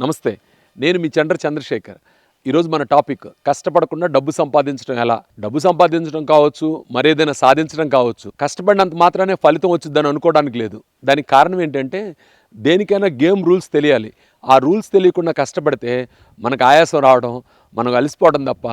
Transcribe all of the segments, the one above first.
నమస్తే, నేను మీ చంద్రశేఖర్. ఈరోజు మన టాపిక్ కష్టపడకుండా డబ్బు సంపాదించడం ఎలా. డబ్బు సంపాదించడం కావచ్చు, మరేదైనా సాధించడం కావచ్చు. కష్టపడినంత మాత్రానే ఫలితం వచ్చిందని అనుకోవడానికి లేదు. దానికి కారణం ఏంటంటే దేనికైనా గేమ్ రూల్స్ తెలియాలి. ఆ రూల్స్ తెలియకుండా కష్టపడితే మనకు ఆయాసం రావడం, మనం అలసిపోవడం తప్ప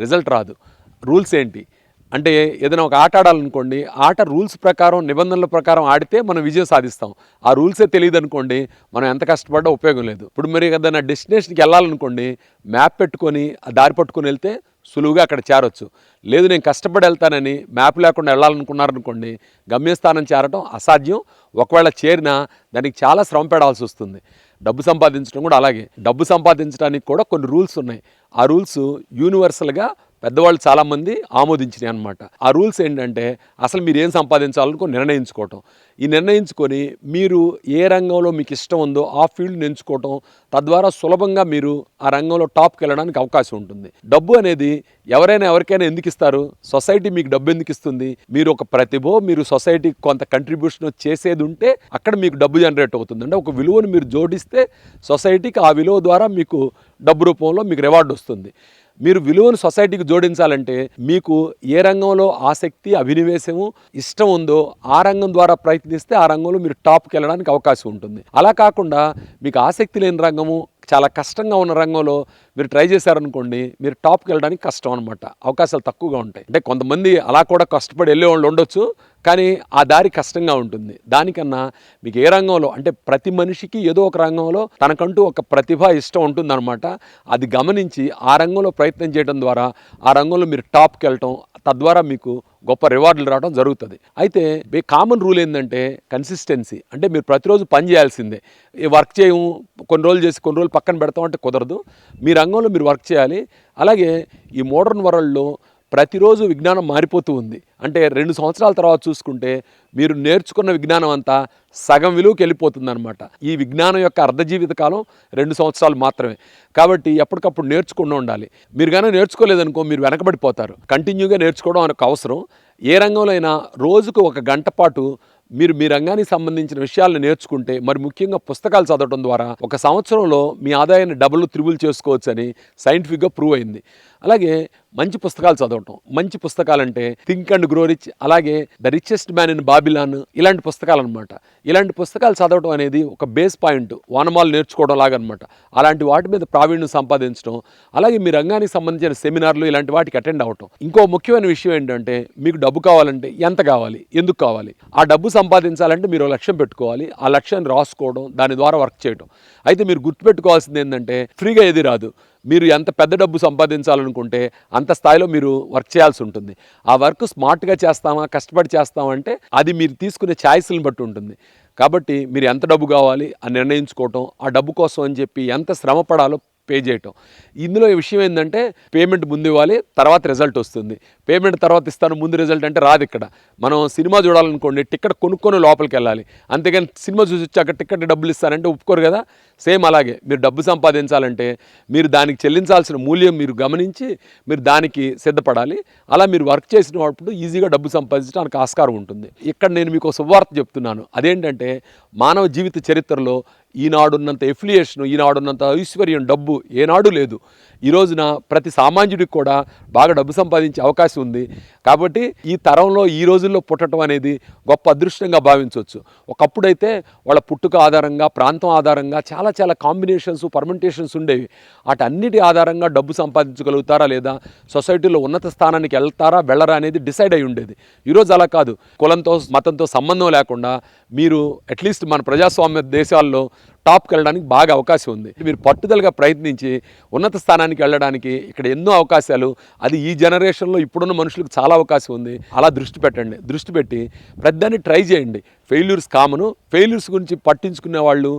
రిజల్ట్ రాదు. రూల్స్ ఏంటి అంటే ఏదైనా ఒక ఆట ఆడాలనుకోండి, ఆట రూల్స్ ప్రకారం నిబంధనల ప్రకారం ఆడితే మనం విజయం సాధిస్తాం. ఆ రూల్సే తెలియదు అనుకోండి, మనం ఎంత కష్టపడ్డా ఉపయోగం లేదు. ఇప్పుడు మరి ఏదైనా డెస్టినేషన్కి వెళ్ళాలనుకోండి, మ్యాప్ పెట్టుకొని ఆ దారి పట్టుకొని వెళ్తే సులువుగా అక్కడ చేరొచ్చు. లేదు నేను కష్టపడి వెళ్తానని మ్యాప్ లేకుండా వెళ్ళాలనుకున్నారనుకోండి, గమ్యస్థానం చేరడం అసాధ్యం. ఒకవేళ చేరినా దానికి చాలా శ్రమ పడాల్సి వస్తుంది. డబ్బు సంపాదించడం కూడా అలాగే. డబ్బు సంపాదించడానికి కూడా కొన్ని రూల్స్ ఉన్నాయి. ఆ రూల్స్ యూనివర్సల్గా పెద్దవాళ్ళు చాలామంది ఆమోదించినాయి అనమాట. ఆ రూల్స్ ఏంటంటే అసలు మీరు ఏం సంపాదించాలనుకో నిర్ణయించుకోవటం. ఈ నిర్ణయించుకొని మీరు ఏ రంగంలో మీకు ఇష్టం ఉందో ఆ ఫీల్డ్ని ఎంచుకోవటం, తద్వారా సులభంగా మీరు ఆ రంగంలో టాప్కి వెళ్ళడానికి అవకాశం ఉంటుంది. డబ్బు అనేది ఎవరికైనా ఎందుకు ఇస్తారు? సొసైటీ మీకు డబ్బు ఎందుకు ఇస్తుంది? మీరు ఒక ప్రతిభ, మీరు సొసైటీకి కొంత కంట్రిబ్యూషన్ చేసేది ఉంటే అక్కడ మీకు డబ్బు జనరేట్ అవుతుంది. అంటే ఒక విలువను మీరు జోడిస్తే సొసైటీకి ఆ విలువ ద్వారా మీకు డబ్బు రూపంలో మీకు రివార్డు వస్తుంది. మీరు విలువను సొసైటీకి జోడించాలంటే మీకు ఏ రంగంలో ఆసక్తి, అభినివేశము, ఇష్టం ఉందో ఆ రంగం ద్వారా ప్రయత్నిస్తే ఆ రంగంలో మీరు టాప్కి వెళ్ళడానికి అవకాశం ఉంటుంది. అలా కాకుండా మీకు ఆసక్తి లేని రంగము, చాలా కష్టంగా ఉన్న రంగంలో మీరు ట్రై చేశారనుకోండి, మీరు టాప్కి వెళ్ళడానికి కష్టం అనమాట. అవకాశాలు తక్కువగా ఉంటాయి. అంటే కొంతమంది అలా కూడా కష్టపడి వెళ్ళే వాళ్ళు ఉండొచ్చు, కానీ ఆ దారి కష్టంగా ఉంటుంది. దానికన్నా మీకు ఏ రంగంలో అంటే ప్రతి మనిషికి ఏదో ఒక రంగంలో తనకంటూ ఒక ప్రతిభ, ఇష్టం ఉంటుందన్నమాట. అది గమనించి ఆ రంగంలో ప్రయత్నం చేయడం ద్వారా ఆ రంగంలో మీరు టాప్కి వెళ్ళటం, తద్వారా మీకు గొప్ప రివార్డులు రావడం జరుగుతుంది. అయితే కామన్ రూల్ ఏంటంటే కన్సిస్టెన్సీ. అంటే మీరు ప్రతిరోజు పని చేయాల్సిందే. ఈ వర్క్ చేయము, కొన్ని రోజులు చేసి కొన్ని రోజులు పక్కన పెడతాం అంటే కుదరదు. మీ రంగంలో మీరు వర్క్ చేయాలి. అలాగే ఈ మోడర్న్ వరల్డ్లో ప్రతిరోజు విజ్ఞానం మారిపోతూ ఉంది. అంటే 2 సంవత్సరాల తర్వాత చూసుకుంటే మీరు నేర్చుకున్న విజ్ఞానం అంతా సగం విలువకి వెళ్ళిపోతుంది అనమాట. ఈ విజ్ఞానం యొక్క అర్ధజీవిత కాలం 2 సంవత్సరాలు మాత్రమే. కాబట్టి ఎప్పటికప్పుడు నేర్చుకుంటూ ఉండాలి. మీరు కానీ నేర్చుకోలేదనుకో మీరు వెనకబడిపోతారు. కంటిన్యూగా నేర్చుకోవడం మనకు అవసరం. ఏ రంగంలో అయినా రోజుకు 1 గంట పాటు మీరు మీ రంగానికి సంబంధించిన విషయాలను నేర్చుకుంటే, మరి ముఖ్యంగా పుస్తకాలు చదవడం ద్వారా 1 సంవత్సరంలో మీ ఆదాయాన్ని డబుల్, త్రిబుల్ చేసుకోవచ్చు అని సైంటిఫిక్గా ప్రూవ్ అయింది. అలాగే మంచి పుస్తకాలు చదవటం. మంచి పుస్తకాలంటే థింక్ అండ్ గ్రో రిచ్, అలాగే the richest man in Babylon, ఇలాంటి పుస్తకాలు అనమాట. ఇలాంటి పుస్తకాలు చదవటం అనేది ఒక బేస్ పాయింట్, వానమాలు నేర్చుకోవడం లాగా అనమాట. అలాంటి వాటి మీద ప్రావీణ్యం సంపాదించడం, అలాగే మీ రంగానికి సంబంధించిన సెమినార్లు ఇలాంటి వాటికి అటెండ్ అవ్వటం. ఇంకో ముఖ్యమైన విషయం ఏంటంటే మీకు డబ్బు కావాలంటే ఎంత కావాలి, ఎందుకు కావాలి? ఆ డబ్బు సంపాదించాలంటే మీరు లక్ష్యం పెట్టుకోవాలి. ఆ లక్ష్యాన్ని రాసుకోవడం, దాని ద్వారా వర్క్ చేయడం. అయితే మీరు గుర్తుపెట్టుకోవాల్సింది ఏంటంటే ఫ్రీగా ఏది రాదు. మీరు ఎంత పెద్ద డబ్బు సంపాదించాలనుకుంటే అంత స్థాయిలో మీరు వర్క్ చేయాల్సి ఉంటుంది. ఆ వర్క్ స్మార్ట్గా చేస్తామా, కష్టపడి చేస్తామా అంటే అది మీరు తీసుకునే ఛాయిస్లను బట్టి ఉంటుంది. కాబట్టి మీరు ఎంత డబ్బు కావాలి అని నిర్ణయించుకోవటం, ఆ డబ్బు కోసం అని చెప్పి ఎంత శ్రమ పడాలో పే చేయటం. ఇందులో ఈ విషయం ఏంటంటే పేమెంట్ ముందు ఇవ్వాలి, తర్వాత రిజల్ట్ వస్తుంది. పేమెంట్ తర్వాత ఇస్తాను, ముందు రిజల్ట్ అంటే రాదు. ఇక్కడ మనం సినిమా చూడాలనుకోండి, టికెట్ కొనుక్కొని లోపలికి వెళ్ళాలి. అంతేగాని సినిమా చూసి వచ్చాక టికెట్ డబ్బులు ఇస్తానంటే ఒప్పుకోరు కదా. సేమ్ అలాగే మీరు డబ్బు సంపాదించాలంటే మీరు దానికి చెల్లించాల్సిన మూల్యం మీరు గమనించి మీరు దానికి సిద్ధపడాలి. అలా మీరు వర్క్ చేసినప్పుడు ఈజీగా డబ్బు సంపాదించడానికి ఆస్కారం ఉంటుంది. ఇక్కడ నేను మీకు శుభవార్త చెప్తున్నాను. అదేంటంటే మానవ జీవిత చరిత్రలో ఈనాడున్నంత ఎఫిలియేషను, ఈనాడున్నంత ఐశ్వర్యం, డబ్బు ఏనాడు లేదు. ఈ రోజున ప్రతి సామాన్యుడికి కూడా బాగా డబ్బు సంపాదించే అవకాశం ఉంది. కాబట్టి ఈ తరంలో ఈ రోజుల్లో పుట్టడం అనేది గొప్ప అదృష్టంగా భావించవచ్చు. ఒకప్పుడైతే వాళ్ళ పుట్టుక ఆధారంగా, ప్రాంతం ఆధారంగా చాలా కాంబినేషన్స్, పర్మెంటేషన్స్ ఉండేవి. వాటన్నిటి ఆధారంగా డబ్బు సంపాదించగలుగుతారా లేదా, సొసైటీలో ఉన్నత స్థానానికి వెళ్తారా వెళ్ళరా అనేది డిసైడ్ అయి ఉండేది. ఈరోజు అలా కాదు. కులంతో, మతంతో సంబంధం లేకుండా మీరు అట్లీస్ట్ మన ప్రజాస్వామ్య దేశాల్లో టాప్కి వెళ్ళడానికి బాగా అవకాశం ఉంది. మీరు పట్టుదలగా ప్రయత్నించి ఉన్నత స్థానానికి వెళ్ళడానికి ఇక్కడ ఎన్నో అవకాశాలు, అది ఈ జనరేషన్లో ఇప్పుడున్న మనుషులకు చాలా అవకాశం ఉంది. అలా దృష్టి పెట్టండి. దృష్టి పెట్టి ప్రతిదాన్ని ట్రై చేయండి. Failures common. ఫెయిల్యూర్స్ గురించి పట్టించుకునే వాళ్ళు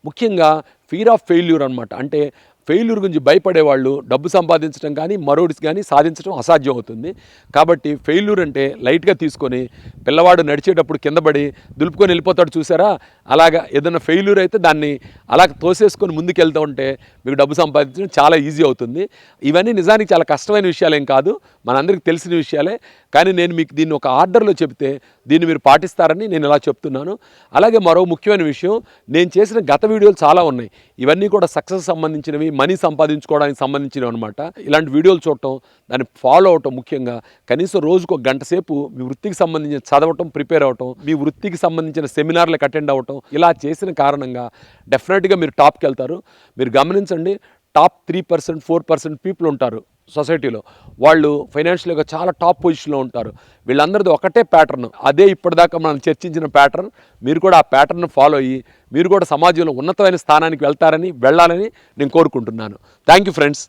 ముఖ్యంగా ఫియర్ ఆఫ్ ఫెయిల్యూర్ అనమాట. అంటే ఫెయిల్యూర్ గురించి భయపడేవాళ్ళు డబ్బు సంపాదించడం కానీ మరోటి కానీ సాధించడం అసాధ్యం అవుతుంది. కాబట్టి ఫెయిల్యూర్ అంటే లైట్గా తీసుకొని, పిల్లవాడు నడిచేటప్పుడు కింద పడి దులుపుకొని వెళ్ళిపోతాడు చూసారా, అలాగా ఏదైనా ఫెయిల్యూర్ అయితే దాన్ని అలా తోసేసుకొని ముందుకు వెళ్తూ ఉంటే మీకు డబ్బు సంపాదించడం చాలా ఈజీ అవుతుంది. ఇవన్నీ నిజానికి చాలా కష్టమైన విషయాలేం కాదు, మనందరికీ తెలిసిన విషయాలే. కానీ నేను మీకు దీన్ని ఒక ఆర్డర్లో చెబితే దీన్ని మీరు పాటిస్తారని నేను ఇలా చెప్తున్నాను. అలాగే మరో ముఖ్యమైన విషయం, నేను చేసిన గత వీడియోలు చాలా ఉన్నాయి. ఇవన్నీ కూడా సక్సెస్ సంబంధించినవి, మనీ సంపాదించుకోవడానికి సంబంధించినవి అనమాట. ఇలాంటి వీడియోలు చూడటం, దాన్ని ఫాలో అవటం, ముఖ్యంగా కనీసం రోజుకు ఒక గంట సేపు మీ వృత్తికి సంబంధించిన చదవటం, ప్రిపేర్ అవ్వటం, మీ వృత్తికి సంబంధించిన సెమినార్లకు అటెండ్ అవ్వటం, ఇలా చేసిన కారణంగా డెఫినెట్గా మీరు టాప్కి వెళ్తారు. మీరు గమనించండి, టాప్ 3%, 4% పీపుల్ ఉంటారు సొసైటీలో. వాళ్ళు ఫైనాన్షియల్గా చాలా టాప్ పొజిషన్లో ఉంటారు. వీళ్ళందరిది ఒకటే ప్యాటర్న్, అదే ఇప్పటిదాకా మనం చర్చించిన ప్యాటర్న్. మీరు కూడా ఆ ప్యాటర్న్ ఫాలో అయ్యి మీరు కూడా సమాజంలో ఉన్నతమైన స్థానానికి వెళ్ళాలని నేను కోరుకుంటున్నాను. Thank you friends.